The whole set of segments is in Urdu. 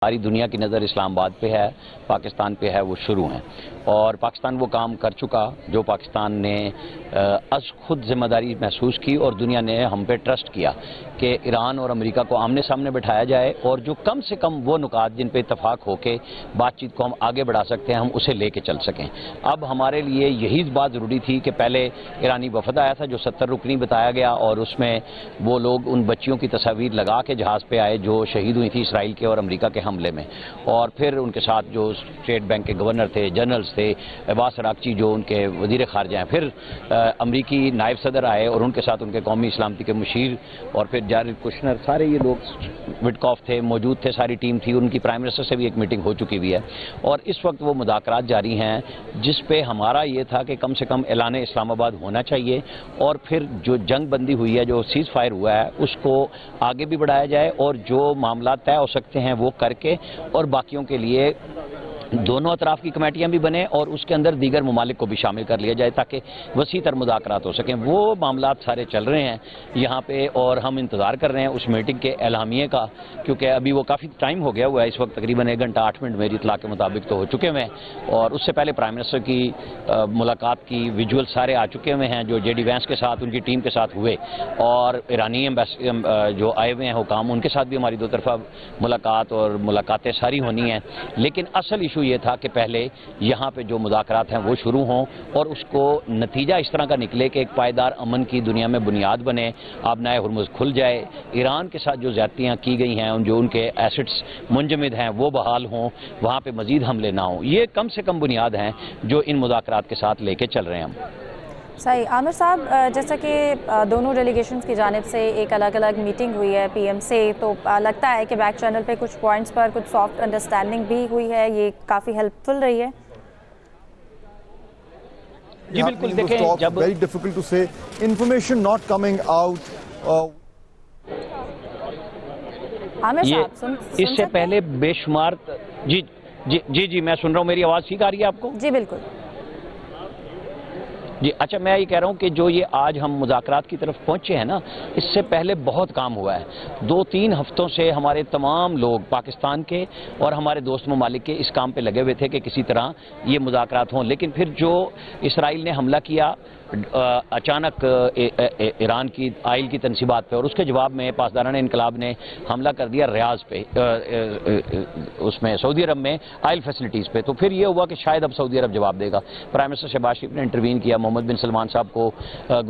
ساری دنیا کی نظر اسلام آباد پہ ہے، پاکستان پہ ہے، وہ شروع ہیں اور پاکستان وہ کام کر چکا جو پاکستان نے از خود ذمہ داری محسوس کی اور دنیا نے ہم پہ ٹرسٹ کیا کہ ایران اور امریکہ کو آمنے سامنے بٹھایا جائے اور جو کم سے کم وہ نکات جن پہ اتفاق ہو کے بات چیت کو ہم آگے بڑھا سکتے ہیں ہم اسے لے کے چل سکیں۔ اب ہمارے لیے یہی بات ضروری تھی کہ پہلے ایرانی وفد آیا تھا جو 70 رکنی بتایا گیا اور اس میں وہ لوگ ان بچیوں کی تصاویر لگا کے جہاز پہ آئے جو شہید ہوئی تھی اسرائیل کے اور امریکہ کے حملے میں، اور پھر ان کے ساتھ جو اسٹیٹ بینک کے گورنر تھے، جنرلز تھے، عباس عراقچی جو ان کے وزیر خارجہ ہیں، پھر امریکی نائب صدر آئے اور ان کے ساتھ ان کے قومی سلامتی کے مشیر، اور پھر جارد کشنر، سارے یہ لوگ وٹکاف تھے، موجود تھے، ساری ٹیم تھی، ان کی پرائم منسٹر سے بھی ایک میٹنگ ہو چکی ہوئی ہے اور اس وقت وہ مذاکرات جاری ہیں جس پہ ہمارا یہ تھا کہ کم سے کم اعلان اسلام آباد ہونا چاہیے اور پھر جو جنگ بندی ہوئی ہے، جو سیز فائر ہوا ہے، اس کو آگے بھی بڑھایا جائے اور جو معاملات طے ہو سکتے ہیں وہ کر کے اور باقیوں کے لیے دونوں اطراف کی کمیٹیاں بھی بنیں اور اس کے اندر دیگر ممالک کو بھی شامل کر لیا جائے تاکہ وسیع تر مذاکرات ہو سکیں۔ وہ معاملات سارے چل رہے ہیں یہاں پہ اور ہم انتظار کر رہے ہیں اس میٹنگ کے اعلامیے کا، کیونکہ ابھی وہ کافی ٹائم ہو گیا ہوا ہے، اس وقت تقریباً 1 گھنٹہ 8 منٹ میری اطلاع کے مطابق تو ہو چکے ہوئے ہیں اور اس سے پہلے پرائم منسٹر کی ملاقات کی ویژول سارے آ چکے ہوئے ہیں جو جے ڈی وینس کے ساتھ ان کی ٹیم کے ساتھ ہوئے، اور ایرانی جو آئے ہوئے ہیں حکام ان کے ساتھ بھی ہماری 2 طرفہ ملاقات اور ملاقاتیں ساری ہونی ہیں، لیکن اصل ایشو یہ تھا کہ پہلے یہاں پہ جو مذاکرات ہیں وہ شروع ہوں اور اس کو نتیجہ اس طرح کا نکلے کہ ایک پائیدار امن کی دنیا میں بنیاد بنے، آبنائے ہرمز کھل جائے، ایران کے ساتھ جو زیادتیاں کی گئی ہیں جو ان کے ایسٹس منجمد ہیں وہ بحال ہوں، وہاں پہ مزید حملے نہ ہوں، یہ کم سے کم بنیاد ہیں جو ان مذاکرات کے ساتھ لے کے چل رہے ہیں ہم۔ صحیح۔ عامر صاحب، جیسا کہ دونوں ڈیلیگیشنز کی جانب سے ایک الگ الگ میٹنگ ہوئی ہے پی ایم سے، تو لگتا ہے کہ بیک چینل پہ کچھ پوائنٹس پر کچھ سافٹ انڈرسٹینڈنگ بھی ہوئی ہے، یہ کافی ہیلپ فل رہی ہے؟ جی بالکل، دیکھیں جب very difficult to say information not coming out عامر یہ صاحب اس سے پہلے بے شمار جی میں سن رہا ہوں، میری آواز ٹھیک آ رہی ہے آپ کو؟ جی بالکل جی اچھا، میں یہ کہہ رہا ہوں کہ جو یہ آج ہم مذاکرات کی طرف پہنچے ہیں نا، اس سے پہلے بہت کام ہوا ہے۔ 2-3 ہفتوں سے ہمارے تمام لوگ پاکستان کے اور ہمارے دوست ممالک کے اس کام پہ لگے ہوئے تھے کہ کسی طرح یہ مذاکرات ہوں، لیکن پھر جو اسرائیل نے حملہ کیا اچانک ایران کی آئل کی تنصیبات پہ اور اس کے جواب میں پاسداران انقلاب نے حملہ کر دیا ریاض پہ، اس میں سعودی عرب میں آئل فیسلٹیز پہ، تو پھر یہ ہوا کہ شاید اب سعودی عرب جواب دے گا۔ پرائم منسٹر شہباز شریف نے انٹروین کیا، محمد بن سلمان صاحب کو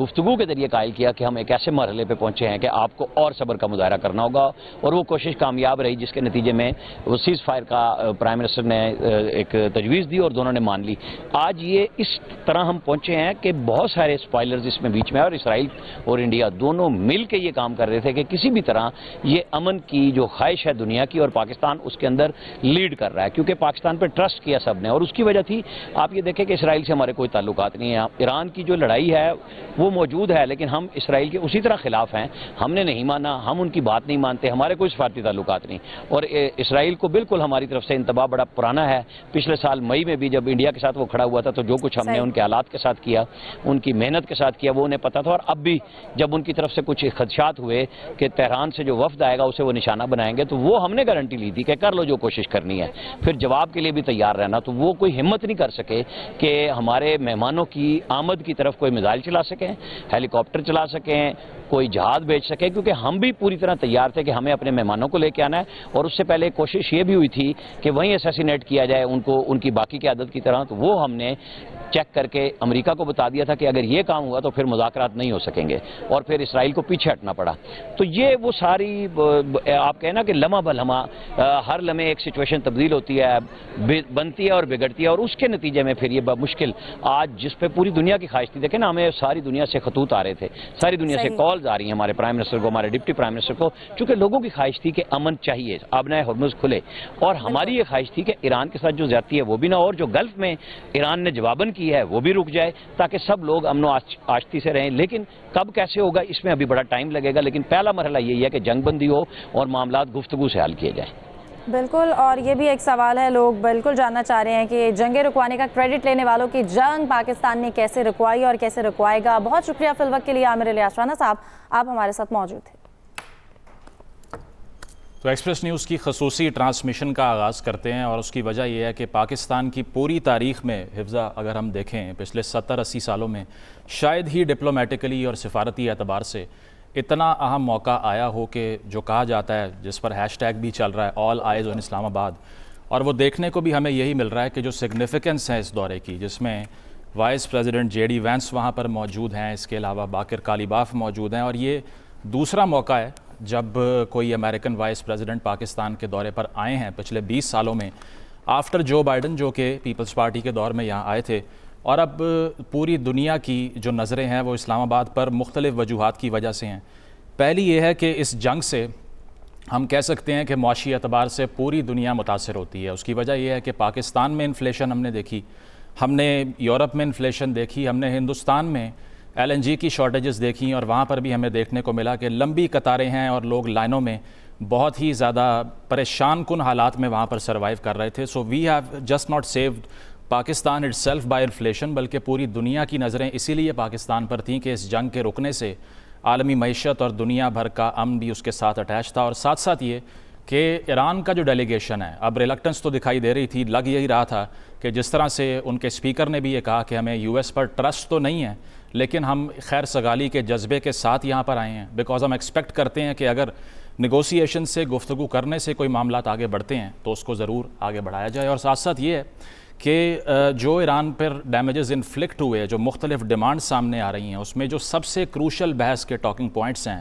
گفتگو کے ذریعے قائل کیا کہ ہم ایک ایسے مرحلے پہ پہنچے ہیں کہ آپ کو اور صبر کا مظاہرہ کرنا ہوگا، اور وہ کوشش کامیاب رہی جس کے نتیجے میں وہ سیز فائر کا پرائم منسٹر نے ایک تجویز دی اور دونوں نے مان لی۔ آج یہ اس طرح ہم پہنچے ہیں کہ بہت سارے اسپائلرز اس میں بیچ میں، اور اسرائیل اور انڈیا دونوں مل کے یہ کام کر رہے تھے کہ کسی بھی طرح یہ امن کی جو خواہش ہے دنیا کی، اور پاکستان اس کے اندر لیڈ کر رہا ہے کیونکہ پاکستان پہ ٹرسٹ کیا سب نے، اور اس کی وجہ تھی آپ یہ دیکھیں کہ اسرائیل سے ہمارے کوئی تعلقات نہیں ہیں۔ ایران کی جو لڑائی ہے وہ موجود ہے لیکن ہم اسرائیل کے اسی طرح خلاف ہیں، ہم نے نہیں مانا، ہم ان کی بات نہیں مانتے، ہمارے کوئی سفارتی تعلقات نہیں، اور اسرائیل کو بالکل ہماری طرف سے انتباہ بڑا پرانا ہے۔ پچھلے سال مئی میں بھی جب انڈیا کے ساتھ وہ کھڑا ہوا تھا تو جو کچھ ہم نے ان کے حالات کے ساتھ کیا، ان کی محنت کے ساتھ کیا، وہ انہیں پتا تھا، اور اب بھی جب ان کی طرف سے کچھ خدشات ہوئے کہ تہران سے جو وفد آئے گا اسے وہ نشانہ بنائیں گے تو وہ ہم نے گارنٹی لی تھی کہ کر لو جو کوشش کرنی ہے، پھر جواب کے لیے بھی تیار رہنا، تو وہ کوئی ہمت نہیں کر سکے کہ ہمارے مہمانوں کی آمد کی طرف کوئی میزائل چلا سکیں، ہیلی کاپٹر چلا سکیں، کوئی جہاز بھیج سکے، کیونکہ ہم بھی پوری طرح تیار تھے کہ ہمیں اپنے مہمانوں کو لے کے آنا ہے، اور اس سے پہلے کوشش یہ بھی ہوئی تھی کہ وہیں اسیسینیٹ کیا جائے ان کو، ان کی باقی قیادت کی طرح، تو وہ ہم نے چیک کر کے امریکہ کو بتا دیا تھا کہ اگر یہ کام ہوا تو پھر مذاکرات نہیں ہو سکیں گے، اور پھر اسرائیل کو پیچھے ہٹنا پڑا۔ تو یہ وہ ساری آپ کہیں نا کہ لمحہ بلمحہ ہر لمحے ایک سچویشن تبدیل ہوتی ہے، بنتی ہے اور بگڑتی ہے، اور اس کے نتیجے میں پھر یہ مشکل آج جس پہ پوری دنیا کی خواہش تھی، دیکھیں نا ہمیں ساری دنیا سے خطوط آ رہے تھے، ساری دنیا سے کالز آ رہی ہیں ہمارے پرائم منسٹر کو، ہمارے ڈپٹی پرائم منسٹر کو، چونکہ لوگوں کی خواہش تھی کہ امن چاہیے، آبنائے ہرمز کھلے، اور ہماری یہ خواہش تھی کہ ایران کے ساتھ جو زیادتی ہے وہ بھی نہ ہو، اور جو گلف میں ایران نے جواباً کی ہے وہ بھی رک جائے تاکہ سب لوگ امن و آشتی سے رہیں۔ لیکن کب کیسے ہوگا اس میں ابھی بڑا ٹائم لگے گا، لیکن پہلا مرحلہ یہی ہے کہ جنگ بندی ہو اور معاملات گفتگو سے حل کیے جائیں۔ بالکل، اور یہ بھی ایک سوال ہے، لوگ بالکل جاننا چاہ رہے ہیں کہ جنگیں رکوانے کا کریڈٹ لینے والوں کی جنگ پاکستان نے کیسے رکوائی اور کیسے رکوائے گا۔ بہت شکریہ فی الوقت کے لیے عامر الیاس رانا صاحب، آپ ہمارے ساتھ موجود تھے۔ تو ایکسپریس نیوز کی خصوصی ٹرانسمیشن کا آغاز کرتے ہیں، اور اس کی وجہ یہ ہے کہ پاکستان کی پوری تاریخ میں حفظہ اگر ہم دیکھیں پچھلے 70-80 سالوں میں شاید ہی ڈپلومیٹکلی اور سفارتی اعتبار سے اتنا اہم موقع آیا ہو کہ جو کہا جاتا ہے، جس پر ہیش ٹیگ بھی چل رہا ہے، آل آئیز آن اسلام آباد، اور وہ دیکھنے کو بھی ہمیں یہی مل رہا ہے کہ جو سگنیفیکنس ہے اس دورے کی، جس میں vice president J D Vance وہاں پر موجود ہیں، اس کے علاوہ باقر کالیباف موجود ہیں، اور یہ دوسرا موقع ہے جب کوئی امریکن وائس پریزیڈنٹ پاکستان کے دورے پر آئے ہیں پچھلے 20 سالوں میں، آفٹر جو بائیڈن جو کہ پیپلز پارٹی کے دور میں یہاں آئے تھے، اور اب پوری دنیا کی جو نظریں ہیں وہ اسلام آباد پر مختلف وجوہات کی وجہ سے ہیں۔ پہلی یہ ہے کہ اس جنگ سے ہم کہہ سکتے ہیں کہ معاشی اعتبار سے پوری دنیا متاثر ہوتی ہے۔ اس کی وجہ یہ ہے کہ پاکستان میں انفلیشن ہم نے دیکھی، ہم نے یورپ میں انفلیشن دیکھی، ہم نے ہندوستان میں ایل این جی کی شارٹیجز دیکھیں، اور وہاں پر بھی ہمیں دیکھنے کو ملا کہ لمبی قطاریں ہیں اور لوگ لائنوں میں بہت ہی زیادہ پریشان کن حالات میں وہاں پر سروائیو کر رہے تھے۔ So we have just not saved Pakistan itself by inflation, بلکہ پوری دنیا کی نظریں اسی لیے پاکستان پر تھیں کہ اس جنگ کے رکنے سے عالمی معیشت اور دنیا بھر کا امن بھی اس کے ساتھ اٹیچ تھا، اور ساتھ ساتھ یہ کہ ایران کا جو ڈیلیگیشن ہے، اب ریلکٹنس تو دکھائی دے رہی تھی، لگ یہی رہا تھا کہ جس طرح سے ان کے اسپیکر نے بھی یہ کہا کہ ہمیں یو ایس پر ٹرسٹ تو نہیں ہے، لیکن ہم خیر سگالی کے جذبے کے ساتھ یہاں پر آئے ہیں، بیکاز ہم ایکسپیکٹ کرتے ہیں کہ اگر نیگوسیشن سے، گفتگو کرنے سے کوئی معاملات آگے بڑھتے ہیں تو اس کو ضرور آگے بڑھایا جائے۔ اور ساتھ ساتھ یہ ہے کہ جو ایران پر ڈیمیجز انفلکٹ ہوئے، جو مختلف ڈیمانڈ سامنے آ رہی ہیں، اس میں جو سب سے کروشل بحث کے ٹاکنگ پوائنٹس ہیں،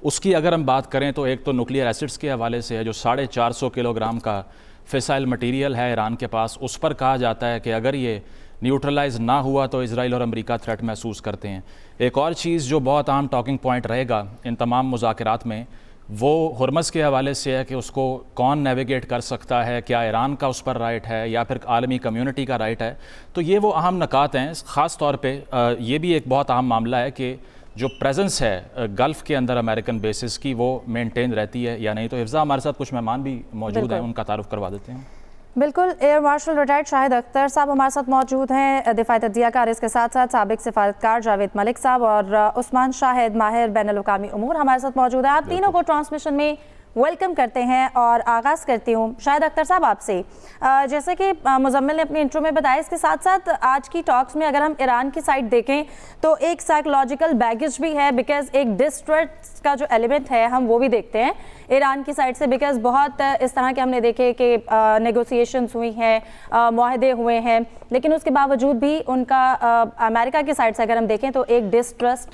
اس کی اگر ہم بات کریں تو ایک تو نیوکلیئر ایسڈز کے حوالے سے ہے، جو 450 کلو گرام کا فیسائل مٹیریل ہے ایران کے پاس، اس پر کہا جاتا ہے کہ اگر یہ نیوٹرلائز نہ ہوا تو اسرائیل اور امریکہ تھریٹ محسوس کرتے ہیں۔ ایک اور چیز جو بہت عام ٹاکنگ پوائنٹ رہے گا ان تمام مذاکرات میں، وہ ہرمز کے حوالے سے ہے کہ اس کو کون نیویگیٹ کر سکتا ہے، کیا ایران کا اس پر رائٹ ہے یا پھر عالمی کمیونٹی کا رائٹ ہے۔ تو یہ وہ اہم نکات ہیں۔ خاص طور پہ یہ بھی ایک بہت اہم معاملہ ہے کہ جو پریزنس ہے گلف کے اندر امریکن بیسز کی، وہ مینٹین رہتی ہے یا نہیں۔ تو حفظہ ہمارے ساتھ کچھ مہمان بھی موجود ہیں، ان کا تعارف کروا دیتے ہیں۔ بالکل، ایئر مارشل ریٹائرڈ شاہد اختر صاحب ہمارے ساتھ موجود ہیں، دفاعی تجزیہ کار، اس کے ساتھ ساتھ سابق سفارتکار جاوید ملک صاحب اور عثمان شاہد ماہر بین الاقوامی امور ہمارے ساتھ موجود ہیں۔ آپ تینوں کو ٹرانسمیشن میں ویلکم کرتے ہیں اور آغاز کرتی ہوں شاہد اختر صاحب آپ سے۔ جیسے کہ مزمل نے اپنی انٹرو میں بتایا، اس کے ساتھ ساتھ آج کی ٹاکس میں اگر ہم ایران کی سائڈ دیکھیں تو ایک سائیکولوجیکل بیگیج بھی ہے، بیکاز ایک ڈسٹرسٹ کا جو ایلیمنٹ ہے ہم وہ بھی دیکھتے ہیں ایران کی سائڈ سے، بیکاز بہت اس طرح کے ہم نے دیکھے کہ نیگوسیشنز ہوئی ہیں، معاہدے ہوئے ہیں، لیکن اس کے باوجود بھی ان کا امریکہ کی سائڈ سے اگر ہم دیکھیں تو ایک ڈسٹرسٹ